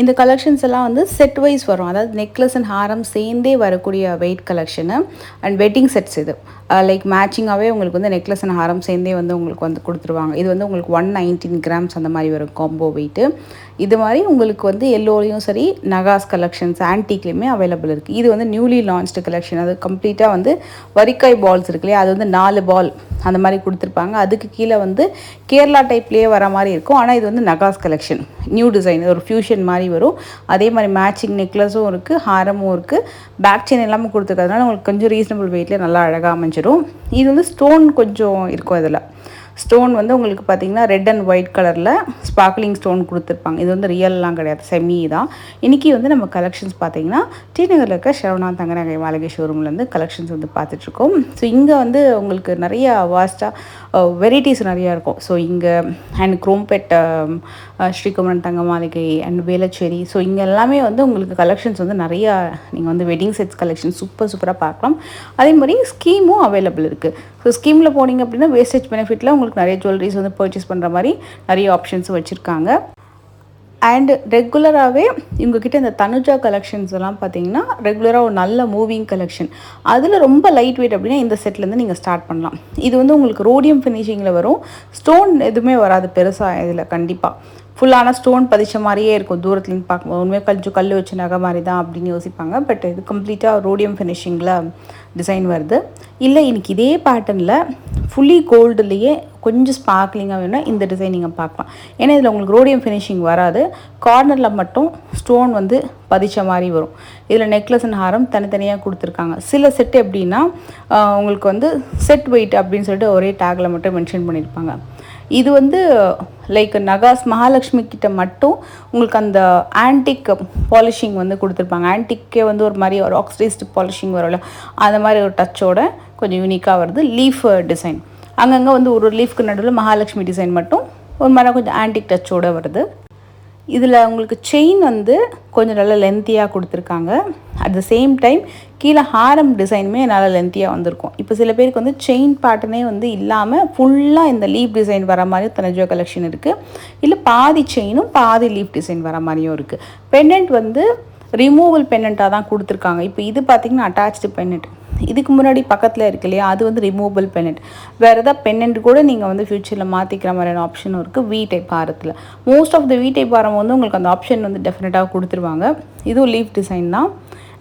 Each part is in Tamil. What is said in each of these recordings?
இந்த கலெக்ஷன்ஸ் எல்லாம் வந்து செட் வைஸ் வரும். அதாவது நெக்லஸ் அண்ட் ஹாரம் சேர்ந்தே வரக்கூடிய weight collection and wedding sets இது. லைக் மேட்சிங்காகவே உங்களுக்கு வந்து நெக்லஸ் அண்ட் ஹாரம் சேர்ந்தே வந்து உங்களுக்கு வந்து கொடுத்துருவாங்க. இது வந்து உங்களுக்கு 119 கிராம்ஸ் அந்த மாதிரி வரும் காம்போ வெயிட்டு. இது மாதிரி உங்களுக்கு வந்து எல்லோலையும் சரி நகாஸ் கலெக்ஷன்ஸ் ஆன்டிக்லேயுமே அவைலபிள் இருக்குது. இது வந்து நியூலி லான்ச்டு கலெக்ஷன். அது கம்ப்ளீட்டாக வந்து வரிக்காய் பால்ஸ் இருக்கு இல்லையா, அது வந்து 4 பால் அந்த மாதிரி கொடுத்துருப்பாங்க. அதுக்கு கீழே வந்து கேரளா டைப்லேயே வர மாதிரி இருக்கும். ஆனால் இது வந்து நகாஸ் கலெக்ஷன், நியூ டிசைன், ஒரு ஃபியூஷன் மாதிரி வரும். அதே மாதிரி மேட்சிங் நெக்லஸும் இருக்குது, ஹாரமும் இருக்குது, பேக் செயின் எல்லாமே கொடுத்துருக்கிறதுனால உங்களுக்கு கொஞ்சம் ரீசனபிள் வெயிட்லேயே நல்லா அழகாக அமைஞ்சிடும். இது வந்து ஸ்டோன் கொஞ்சம் இருக்கும். இதில் ஸ்டோன் வந்து உங்களுக்கு பார்த்திங்கன்னா ரெட் அண்ட் ஒயிட் கலரில் ஸ்பார்க்லிங் ஸ்டோன் கொடுத்துருப்பாங்க. இது வந்து ரியல்லாம் கிடையாது, செமி தான். இன்றைக்கி வந்து நம்ம கலெக்ஷன்ஸ் பார்த்திங்கன்னா டி நகரில் இருக்க சரவணா தங்க நகை மாளிகை ஷோரூம்லேருந்து கலெக்ஷன்ஸ் வந்து பார்த்துட்ருக்கோம். ஸோ இங்கே வந்து உங்களுக்கு நிறைய வாஸ்ட்டாக வெரைட்டிஸ் நிறையா இருக்கும். ஸோ இங்கே அண்ட் குரோம்பேட் ஸ்ரீகுமரன் தங்க மாளிகை அண்ட் வேளச்சேரி, ஸோ இங்கே எல்லாமே வந்து உங்களுக்கு கலெக்ஷன்ஸ் வந்து நிறையா நீங்கள் வந்து வெட்டிங் செட்ஸ் கலெக்ஷன் சூப்பராக பார்க்கலாம். அதே மாதிரி ஸ்கீமும் அவைலபிள் இருக்குது. ஸோ ஸ்கீமில் போனீங்க அப்படின்னா வேஸ்டேஜ் பெனிஃபிட்டில் உங்களுக்கு நிறைய ஜுவல்லரிஸ் வந்து பர்ச்சேஸ் பண்ணுற மாதிரி நிறைய ஆப்ஷன்ஸும் வச்சுருக்காங்க. அண்ட் ரெகுலராகவே இவங்ககிட்ட இந்த தனுஜா கலெக்ஷன்ஸ் எல்லாம் பார்த்தீங்கன்னா ரெகுலராக ஒரு நல்ல மூவிங் கலெக்ஷன். அதில் ரொம்ப லைட் வெயிட் அப்படின்னா இந்த செட்லேருந்து நீங்கள் ஸ்டார்ட் பண்ணலாம். இது வந்து உங்களுக்கு ரோடியம் ஃபினிஷிங்கில் வரும். ஸ்டோன் எதுவுமே வராது பெருசாக. இதில் கண்டிப்பாக ஃபுல்லான ஸ்டோன் பதிச்ச மாதிரியே இருக்கும். தூரத்துலேருந்து பார்க்கும்போது உண்மையாக கொஞ்சம் கல் வச்சு நகை மாதிரி தான் அப்படின்னு யோசிப்பாங்க. பட் இது கம்ப்ளீட்டாக ரோடியம் ஃபினிஷிங்கில் டிசைன் வருது. இல்லை இன்றைக்கி இதே பேட்டர்னில் ஃபுல்லி கோல்டுலேயே கொஞ்சம் ஸ்பார்க்லிங்காக வேணும்னா இந்த டிசைன் நீங்கள் பார்க்கலாம். ஏன்னா இதில் உங்களுக்கு ரோடியம் ஃபினிஷிங் வராது, கார்னரில் மட்டும் ஸ்டோன் வந்து பதிச்ச மாதிரி வரும். இதில் நெக்லஸ் அண்ட் ஹாரம் தனித்தனியாக கொடுத்துருக்காங்க. சில செட் எப்படின்னா உங்களுக்கு வந்து செட் வெயிட் அப்படின்னு சொல்லிட்டு ஒரே டேக்கில் மட்டும் மென்ஷன் பண்ணியிருப்பாங்க. இது வந்து லைக் நகாஸ் மகாலட்சுமி கிட்ட மட்டும் உங்களுக்கு அந்த ஆன்டிக் பாலிஷிங் வந்து கொடுத்துருப்பாங்க. ஆன்டிக்கே வந்து ஒரு மாதிரி ஒரு ஆக்சிடைஸ்டு பாலிஷிங் வரும்ல, அந்த மாதிரி ஒரு டச்சோட கொஞ்சம் யூனிக்காக வருது. லீஃப் டிசைன் அங்கங்கே வந்து ஒரு லீஃப்க்கு நடுவில் மகாலட்சுமி டிசைன் மட்டும் ஒரு மாதிரி கொஞ்சம் ஆன்டிக் டச்சோடு வருது. இதில் உங்களுக்கு செயின் வந்து கொஞ்சம் நல்லா லென்த்தியாக கொடுத்துருக்காங்க. அட் த சேம் டைம் கீழே ஹாரம் டிசைனுமே நல்லா லென்த்தியாக வந்திருக்கும். இப்போ சில பேருக்கு வந்து செயின் பேட்டர்னே வந்து இல்லாமல் ஃபுல்லாக இந்த லீஃப் டிசைன் வர மாதிரி தனஜோ கலெக்ஷன் இருக்குது. இல்லை பாதி செயினும் பாதி லீஃப் டிசைன் வர மாதிரியும் இருக்குது. பெண்டன்ட் வந்து ரிமூவல் பெண்டண்ட்டாக தான் கொடுத்துருக்காங்க. இப்போ இது பார்த்திங்கன்னா அட்டாச்சு பெண்டன்ட். இதுக்கு முன்னாடி பக்கத்தில் இருக்கு இல்லையா, அது வந்து ரிமூவபிள் பெண்டன்ட். வேறு எதாவது பெண்டன்ட் கூட நீங்கள் வந்து ஃப்யூச்சரில் மாற்றிக்கிற மாதிரியான ஆப்ஷனும் இருக்குது வி டைப் ஆரத்தில். Most of the V type ஆரம் வந்து உங்களுக்கு அந்த ஆப்ஷன் வந்து டெஃபினட்டாக கொடுத்துருவாங்க. இதுவும் லீஃப் டிசைன் தான்.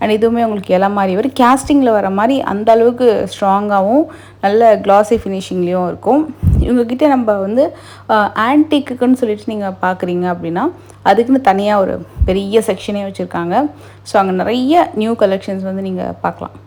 அண்ட் இதுவுமே உங்களுக்கு இலை மாதிரி வரும். கேஸ்டிங்கில் வர மாதிரி அந்த அளவுக்கு ஸ்ட்ராங்காகவும் நல்ல கிளாஸி ஃபினிஷிங்லேயும் இருக்கும். இவங்ககிட்ட நம்ம வந்து ஆன்டிக்குன்னு சொல்லிட்டு நீங்கள் பார்க்குறீங்க அப்படின்னா அதுக்குன்னு தனியாக ஒரு பெரிய செக்ஷனே வச்சுருக்காங்க. ஸோ அங்கே நிறைய நியூ கலெக்ஷன்ஸ் வந்து நீங்கள் பார்க்கலாம்.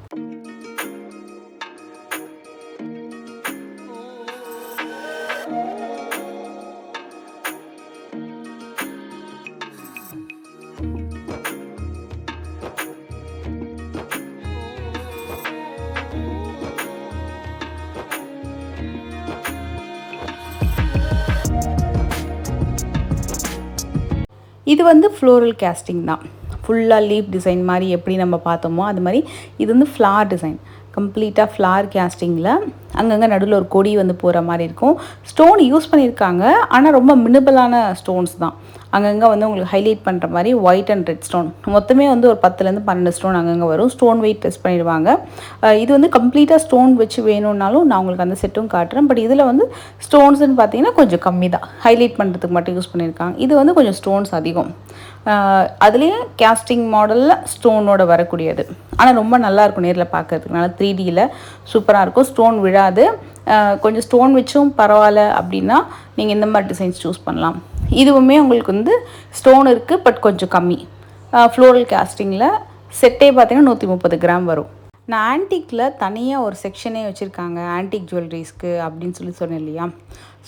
இது வந்து ஃப்ளோரல் கேஸ்டிங் தான். ஃபுல்லாக லீஃப் டிசைன் மாதிரி எப்படி நம்ம பார்த்தோமோ அது மாதிரி இது வந்து ஃப்ளார் டிசைன். கம்ப்ளீட்டாக ஃப்ளார் கேஸ்டிங்கில் அங்கங்கே நடுவில் ஒரு கொடி வந்து போகிற மாதிரி இருக்கும். ஸ்டோன் யூஸ் பண்ணியிருக்காங்க, ஆனால் ரொம்ப மினிமலான ஸ்டோன்ஸ் தான். அங்கங்கே வந்து உங்களுக்கு ஹைலைட் பண்ணுற மாதிரி ஒயிட் அண்ட் ரெட் ஸ்டோன் மொத்தமே வந்து ஒரு 10லேருந்து 12 ஸ்டோன் அங்கங்கே வரும். ஸ்டோன் வெயிட் டெஸ்ட் பண்ணிடுவாங்க. இது வந்து கம்ப்ளீட்டாக ஸ்டோன் வச்சு வேணும்னாலும் நான் உங்களுக்கு அந்த செட்டும் காட்டுறேன். பட் இதில் வந்து ஸ்டோன்ஸ்ன்னு பார்த்தீங்கன்னா கொஞ்சம் கம்மி தான், ஹைலைட் பண்ணுறதுக்கு மட்டும் யூஸ் பண்ணியிருக்காங்க. இது வந்து கொஞ்சம் ஸ்டோன்ஸ் அதிகம். அதுலேயே கேஸ்டிங் மாடலில் ஸ்டோனோட வரக்கூடியது. ஆனால் ரொம்ப நல்லாயிருக்கும் நேரில் பார்க்கறதுக்கு. நல்லா 3Dயில் சூப்பராக இருக்கும். ஸ்டோன் விழாது. கொஞ்சம் ஸ்டோன் வச்சும் பரவாயில்ல அப்படின்னா நீங்கள் இந்த மாதிரி டிசைன்ஸ் சூஸ் பண்ணலாம். இதுவுமே உங்களுக்கு வந்து ஸ்டோன் இருக்குது, பட் கொஞ்சம் கம்மி. ஃப்ளோரல் கேஸ்டிங்கில் செட்டே பார்த்திங்கன்னா 130 கிராம் வரும். நான் ஆன்டிக்கில் தனியாக ஒரு செக்ஷனே வச்சுருக்காங்க ஆன்டிக் ஜுவல்லரிஸ்க்கு அப்படின்னு சொன்னேன் இல்லையா.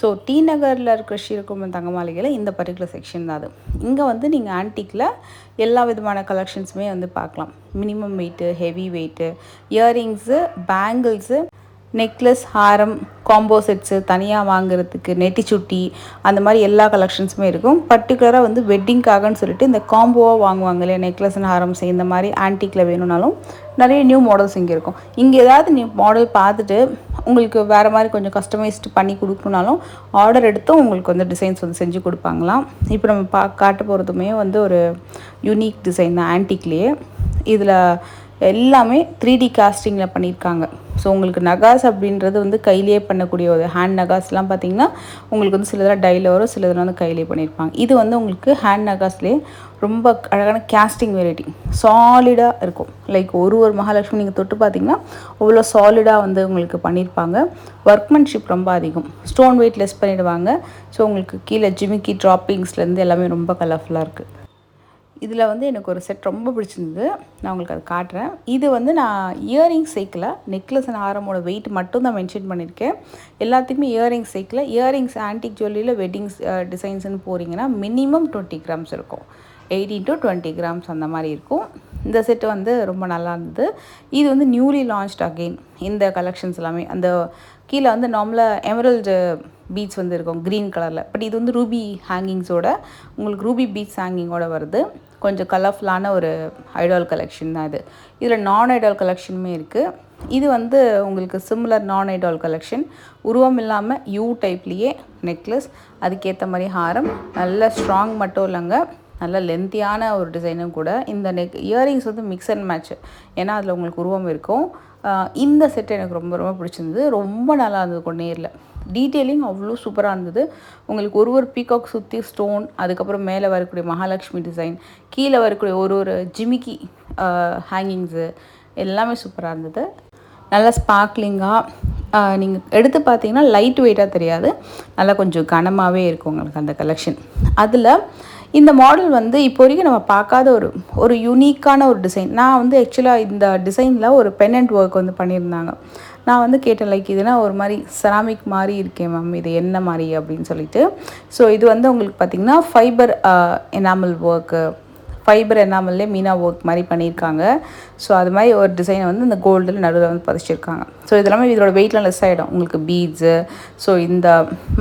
ஸோ டி நகரில் இருக்கிற ஸ்ரீகுமரன் தங்க மாளிகையில் இந்த பர்டிகுலர் செக்ஷன் தான் அது. இங்கே வந்து நீங்கள் ஆன்டிக்கில் எல்லா விதமான கலெக்ஷன்ஸுமே வந்து பார்க்கலாம். Minimum weight, heavy weight, earrings, bangles, necklace ஹாரம் காம்போ செட்ஸு தனியாக வாங்குறதுக்கு நெட்டிச்சுட்டி அந்த மாதிரி எல்லா கலெக்ஷன்ஸுமே இருக்கும். பர்டிகுலராக வந்து வெட்டிங்காகன்னு சொல்லிட்டு இந்த காம்போவாக வாங்குவாங்க இல்லையா, நெக்லஸ் அண்ட் ஹாரம் இந்த மாதிரி ஆன்டிக்கில் வேணும்னாலும் நிறைய நியூ மாடல்ஸ் இங்கே இருக்கும். இங்கே ஏதாவது நியூ மாடல் பார்த்துட்டு உங்களுக்கு வேறு மாதிரி கொஞ்சம் கஸ்டமைஸ்டு பண்ணி கொடுக்கணுனாலும் ஆர்டர் எடுத்தும் உங்களுக்கு வந்து டிசைன்ஸ் வந்து செஞ்சு கொடுப்பாங்களாம். இப்போ நம்ம காட்ட போகிறதுமே வந்து ஒரு யூனிக் டிசைன் தான் ஆன்டிக்லேயே. இதில் எல்லாமே 3D காஸ்டிங்கில் பண்ணியிருக்காங்க. ஸோ உங்களுக்கு நகாஸ் அப்படின்றது வந்து கையிலேயே பண்ணக்கூடிய ஒரு ஹேண்ட் நகாஸ்லாம் பார்த்திங்கன்னா உங்களுக்கு வந்து சிலதெல்லாம் டையில் வரும், சிலதெல்லாம் வந்து கையிலேயே பண்ணியிருப்பாங்க. இது வந்து உங்களுக்கு ஹேண்ட் நகாஸ்லேயே ரொம்ப அழகான கேஸ்டிங் வெரைட்டி சாலிடாக இருக்கும். லைக் ஒரு மகாலட்சுமி நீங்கள் தொட்டு பார்த்திங்கன்னா அவ்வளோ சாலிடாக வந்து உங்களுக்கு பண்ணியிருப்பாங்க. ஒர்க்மேன்ஷிப் ரொம்ப அதிகம், ஸ்டோன் வெயிட் லெஸ் பண்ணிவிடுவாங்க. ஸோ உங்களுக்கு கீழே ஜிமிக்கி ட்ராப்பிங்ஸ்லேருந்து எல்லாமே ரொம்ப கலர்ஃபுல்லாக இருக்குது. இதில் வந்து எனக்கு ஒரு செட் ரொம்ப பிடிச்சிருந்தது, நான் உங்களுக்கு அதை காட்டுறேன். இது வந்து நான் இயரிங்ஸ் சேர்க்கல, நெக்லஸ் அண்ட் ஹாரமோட வெயிட் மட்டும் தான் மென்ஷன் பண்ணியிருக்கேன். எல்லாத்துக்குமே இயரிங்ஸ் சேர்க்கல. இயரிங்ஸ் ஆன்டிக் ஜுவல்லரியில் வெட்டிங்ஸ் டிசைன்ஸ்னு போகிறீங்கன்னா மினிமம் 20 கிராம்ஸ் இருக்கும், 18 to 20 கிராம்ஸ் அந்த மாதிரி இருக்கும். இந்த செட்டு வந்து ரொம்ப நல்லா இருந்தது. இது வந்து நியூலி லான்ச்ட் அகெயின் இந்த கலெக்ஷன்ஸ் எல்லாமே. அந்த கீழே வந்து நார்மலாக எமரல்டு பீட்ஸ் வந்து இருக்கும் க்ரீன் கலரில், பட் இது வந்து ரூபி ஹேங்கிங்ஸோட உங்களுக்கு ரூபி பீட்ஸ் ஹேங்கிங்கோட வருது. கொஞ்சம் கலர்ஃபுல்லான ஒரு ஐடால் கலெக்ஷன் தான் இது. இதில் நான் ஐடால் கலெக்ஷனுமே இருக்குது. இது வந்து உங்களுக்கு சிமிலர் நான் ஐடால் கலெக்ஷன், உருவம் இல்லாமல் யூ டைப்லேயே நெக்லஸ், அதுக்கேற்ற மாதிரி ஹாரம், நல்ல ஸ்ட்ராங் மட்டும் இல்லைங்க, நல்ல லென்த்தியான ஒரு டிசைனும் கூட. இந்த இயரிங்ஸ் வந்து மிக்ஸ் அண்ட் மேட்ச், ஏன்னா அதில் உங்களுக்கு உருவம் இருக்கும். இந்த செட் எனக்கு ரொம்ப ரொம்ப பிடிச்சிருந்தது, ரொம்ப நல்லா இருந்தது. நேரில் டீட்டெயிலிங் அவ்வளோ சூப்பராக இருந்தது. உங்களுக்கு ஒரு பீகாக் சுற்றி ஸ்டோன், அதுக்கப்புறம் மேலே வரக்கூடிய மகாலட்சுமி டிசைன், கீழே வரக்கூடிய ஒரு ஜிமிக்கி ஹேங்கிங்ஸு எல்லாமே சூப்பராக இருந்தது. நல்லா ஸ்பார்க்லிங்காக நீங்கள் எடுத்து பார்த்தீங்கன்னா லைட் வெயிட்டாக தெரியாது, நல்லா கொஞ்சம் கனமாகவே இருக்கும் உங்களுக்கு அந்த கலெக்ஷன். அதில் இந்த மாடல் வந்து இப்போ வரைக்கும் நம்ம பார்க்காத ஒரு யூனிக்கான ஒரு டிசைன். நான் வந்து ஆக்சுவலாக இந்த டிசைனில் ஒரு பென்னண்ட் ஒர்க் வந்து பண்ணியிருந்தாங்க. நான் வந்து கேட்டேன், லைக் இதுனா ஒரு மாதிரி செராமிக் மாதிரி இருக்கேன் மேம், இது என்ன மாதிரி அப்படின்னு சொல்லிட்டு. ஸோ இது வந்து உங்களுக்கு பார்த்திங்கன்னா ஃபைபர் எனாமல் ஒர்க்கு, ஃபைபர் எனாமல்லே மீனா ஒர்க் மாதிரி பண்ணியிருக்காங்க. ஸோ அது மாதிரி ஒரு டிசைனை வந்து இந்த கோல்டில் நடுவில் வந்து பதிச்சிருக்காங்க. ஸோ இதெல்லாமே இதோட வெயிட்லாம் லெஸ் ஆகிடும் உங்களுக்கு, பீட்ஸு. ஸோ இந்த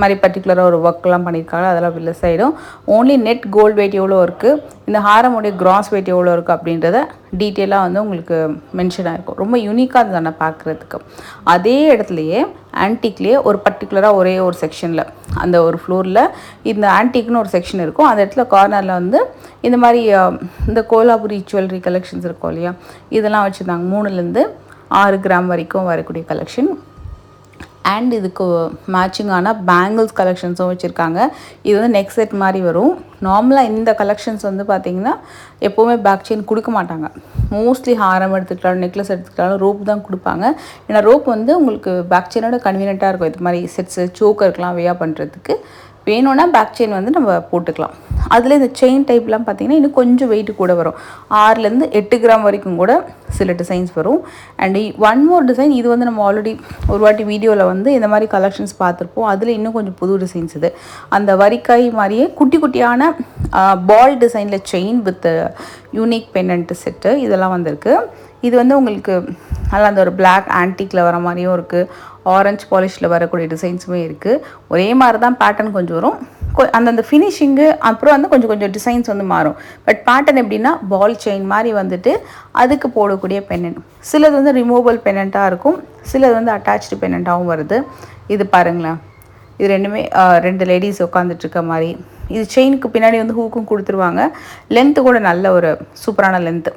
மாதிரி பர்டிகுலராக ஒரு ஒர்க்லாம் பண்ணியிருக்காங்க, அதெல்லாம் லெஸ் ஆகிடும். ஓன்லி நெட் கோல்டு வெயிட் எவ்வளோ இருக்குது, இந்த ஹாரமுடைய கிராஸ் வெயிட் எவ்வளோ இருக்குது அப்படின்றத டீட்டெயிலாக வந்து உங்களுக்கு மென்ஷன் ஆகிருக்கும். ரொம்ப யூனிக்காக இருந்தது நான் பார்க்குறதுக்கு. அதே இடத்துலையே ஆன்டிக்லேயே ஒரு பர்டிகுலராக ஒரே ஒரு செக்ஷனில், அந்த ஒரு ஃப்ளோரில் இந்த ஆன்டிக்னு ஒரு செக்ஷன் இருக்கும். அந்த இடத்துல கார்னரில் வந்து இந்த மாதிரி இந்த கோலாபுரி ஜுவல்லரி கலெக்ஷன்ஸ் இருக்கும் இல்லையா, இதெல்லாம் வச்சுருந்தாங்க. 3 to 6 கிராம் வரைக்கும் வரக்கூடிய கலெக்ஷன். அண்ட் இதுக்கு மேட்சிங்கான பேங்கிள்ஸ் கலெக்ஷன்ஸும் வச்சுருக்காங்க. இது வந்து நெக் செட் மாதிரி வரும். நார்மலாக இந்த கலெக்ஷன்ஸ் வந்து பார்த்திங்கன்னா எப்போவுமே பேக் செயின் கொடுக்க மாட்டாங்க. மோஸ்ட்லி ஹாரம் எடுத்துக்கிட்டாலும் நெக்லஸ் எடுத்துக்கிட்டாலும் ரோப் தான் கொடுப்பாங்க. ஏன்னா ரோப் வந்து உங்களுக்கு பேக் செயினோட கன்வீனியண்ட்டாக இருக்கும். இது மாதிரி செட்ஸு சோக்கருக்கெலாம் வேயா பண்ணுறதுக்கு வேணும்னா பேக் செயின் வந்து நம்ம போட்டுக்கலாம். அதில் இந்த செயின் டைப்லாம் பார்த்திங்கன்னா இன்னும் கொஞ்சம் வெயிட் கூட வரும், 6 to 8 கிராம் வரைக்கும் கூட சில டிசைன்ஸ் வரும். அண்ட் ஒன் மோர் டிசைன், இது வந்து நம்ம ஆல்ரெடி ஒரு வாட்டி வீடியோவில் வந்து இந்த மாதிரி கலெக்ஷன்ஸ் பார்த்துருப்போம். அதில் இன்னும் கொஞ்சம் புது டிசைன்ஸ் இது. அந்த வரிக்காய் மாதிரியே குட்டி குட்டியான பால் டிசைனில் செயின் வித் யூனிக் பென்னண்ட் செட்டு இதெல்லாம் வந்திருக்கு. இது வந்து உங்களுக்கு நல்லா அந்த ஒரு பிளாக் ஆன்டிக்கில் வர மாதிரியும் இருக்குது, ஆரஞ்சு பாலிஷில் வரக்கூடிய டிசைன்ஸுமே இருக்குது. ஒரே மாதிரி தான் பேட்டர்ன் கொஞ்சம் வரும், அந்தந்த ஃபினிஷிங்கு அப்புறம் வந்து கொஞ்சம் கொஞ்சம் டிசைன்ஸ் வந்து மாறும். பட் பேட்டர்ன் எப்படின்னா பால் செயின் மாதிரி வந்துட்டு அதுக்கு போடக்கூடிய பென்னண்ட். சிலது வந்து ரிமூவபிள் பென்னண்ட்டாக இருக்கும், சிலது வந்து அட்டாச்டு பென்னண்ட்டாகவும் வருது. இது பாருங்களேன், இது ரெண்டுமே 2 லேடிஸ் உட்காந்துட்ருக்க மாதிரி. இது செயினுக்கு பின்னாடி வந்து ஹூக்கும் கொடுத்துருவாங்க. லென்த்து கூட நல்ல ஒரு சூப்பரான லென்த்து.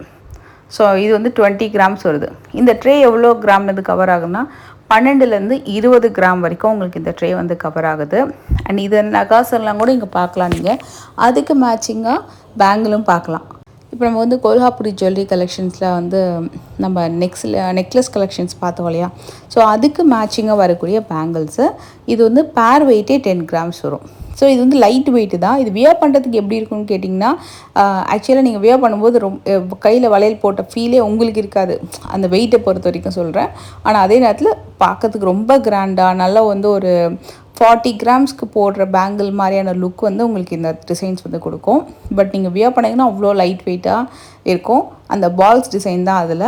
ஸோ இது வந்து 20 கிராம்ஸ் வருது. இந்த ட்ரே எவ்வளோ கிராம் இது கவர் ஆகுதுன்னா 12 to 20 கிராம் வரைக்கும் உங்களுக்கு இந்த ட்ரே வந்து கவர் ஆகுது. அண்ட் இது நகாஸ் எல்லாம் கூட இங்கே பார்க்கலாம் நீங்கள். அதுக்கு மேட்சிங்காக பேங்கிளும் பார்க்கலாம். இப்போ நம்ம வந்து கோல்ஹாபுரி ஜுவல்லரி கலெக்ஷன்ஸில் வந்து நம்ம நெக்லஸ் கலெக்ஷன்ஸ் பார்த்தோம் இல்லையா, ஸோ அதுக்கு மேட்சிங்காக வரக்கூடிய பேங்கிள்ஸு. இது வந்து பேர் வெயிட்டே 10 கிராம்ஸ் வரும். ஸோ இது வந்து லைட் வெயிட்டு தான். இது வியர் பண்ணுறதுக்கு எப்படி இருக்குன்னு கேட்டிங்கன்னா, ஆக்சுவலாக நீங்கள் வியர் பண்ணும்போது கையில் வளையல் போட்ட ஃபீலே உங்களுக்கு இருக்காது, அந்த வெயிட்டை பொறுத்த வரைக்கும் சொல்கிறேன். ஆனால் அதே நேரத்தில் பார்க்கறதுக்கு ரொம்ப கிராண்டாக நல்லா வந்து ஒரு 40 கிராம்ஸ்க்கு போடுற பேங்கிள் மாதிரியான லுக் வந்து உங்களுக்கு இந்த டிசைன்ஸ் வந்து கொடுக்கும். பட் நீங்கள் வியர் பண்ணிங்கன்னா அவ்வளோ லைட் வெயிட்டாக இருக்கும். அந்த பால்ஸ் டிசைன் தான் அதில்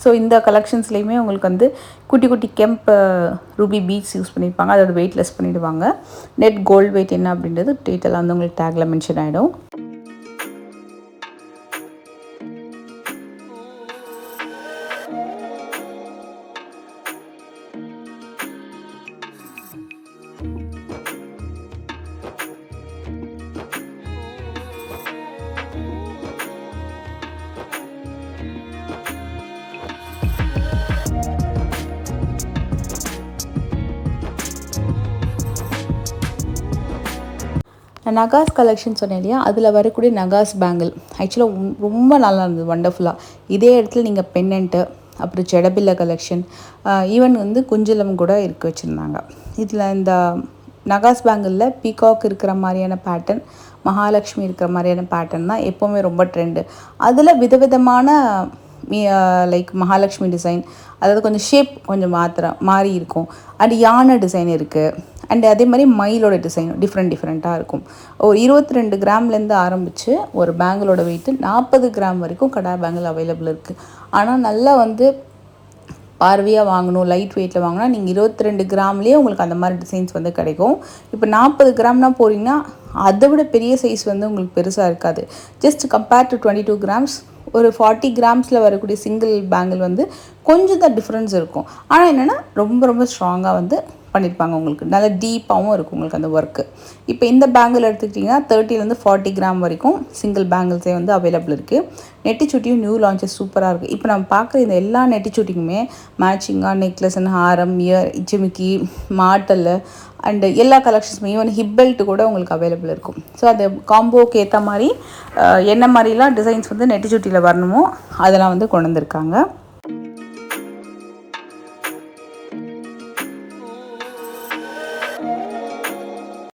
ஸோ இந்த கலெக்ஷன்ஸ்லேயுமே உங்களுக்கு வந்து குட்டி குட்டி கெம்ப் ரூபி பீட்ஸ் யூஸ் பண்ணியிருப்பாங்க. அதோட வெயிட் லெஸ் பண்ணிவிடுவாங்க. நெட் கோல்டு வெயிட் என்ன அப்படின்றது டீட்டெயிலாக வந்து உங்களுக்கு டேக்கில் மென்ஷன் ஆகிடும். நகாஸ் கலெக்ஷன் சொன்னேன் இல்லையா, அதில் வரக்கூடிய நகாஸ் பேங்கிள் ஆக்சுவலாக ரொம்ப நல்லா இருந்தது, வண்டர்ஃபுல்லாக. இதே இடத்துல நீங்கள் பென்னண்ட்டு, அப்புறம் ஜடபில்ல கலெக்ஷன், ஈவன் வந்து குஞ்சலம் கூட இருக்க வச்சுருந்தாங்க. இதில் இந்த நகாஸ் பேங்கிளில் பீகாக் இருக்கிற மாதிரியான பேட்டர்ன், மகாலட்சுமி இருக்கிற மாதிரியான பேட்டர்ன் தான் எப்போவுமே ரொம்ப ட்ரெண்டு. அதில் விதவிதமான லைக் மகாலட்சுமி டிசைன், அதாவது கொஞ்சம் ஷேப் கொஞ்சம் மாறி இருக்கும். அண்ட் யானை டிசைன் இருக்குது. அண்ட் அதே மாதிரி மயிலோட டிசைன் டிஃப்ரெண்ட்டாக இருக்கும். ஒரு 22 கிராம்லேருந்து ஆரம்பித்து ஒரு பேங்கிளோட வெயிட்டு 40 கிராம் வரைக்கும் கடா பேங்கிள் அவைலபிள் இருக்குது. ஆனால் நல்லா வந்து பார்வையாக வாங்கணும், லைட் வெயிட்டில் வாங்கினா நீங்கள் 22 கிராம்லேயே உங்களுக்கு அந்த மாதிரி டிசைன்ஸ் வந்து கிடைக்கும். இப்போ 40 கிராம்னா போகிறீங்கன்னா அதை விட பெரிய சைஸ் வந்து உங்களுக்கு பெருசாக இருக்காது. ஜஸ்ட் கம்பேர் டு 22 கிராம்ஸ் ஒரு 40 கிராம்ஸில் வரக்கூடிய சிங்கிள் பேங்கிள் வந்து கொஞ்சம் தான் டிஃப்ரென்ஸ் இருக்கும். ஆனால் என்னென்னா ரொம்ப ஸ்ட்ராங்காக வந்து பண்ணியிருப்பாங்க. உங்களுக்கு நல்ல டீப்பாகவும் இருக்கும் உங்களுக்கு அந்த ஒர்க்கு. இப்போ இந்த பேங்கிள் எடுத்துக்கிட்டிங்கன்னா 30லேருந்து 40 கிராம் வரைக்கும் சிங்கிள் பேங்கிள்ஸே வந்து அவைலபிள் இருக்குது. நெட்டிச்சுட்டியும் நியூ லான்ச்சஸ் சூப்பராக இருக்குது. இப்போ நம்ம பார்க்குற இந்த எல்லா நெட்டிச்சுட்டிக்குமே மேட்சிங்காக நெக்லஸ் அண்ட் ஹாரம், இயர், ஜிமிக்கி, மாட்டல் அண்டு எல்லா கலெக்ஷன்ஸுமே ஈவன் ஹிப் பெல்ட் கூட உங்களுக்கு அவைலபிள் இருக்கும். ஸோ அந்த காம்போவுக்கு ஏற்ற மாதிரி என்ன மாதிரிலாம் டிசைன்ஸ் வந்து நெட்டிச்சுட்டியில் வரணுமோ அதெல்லாம் வந்து கொண்டு வந்திருக்காங்க.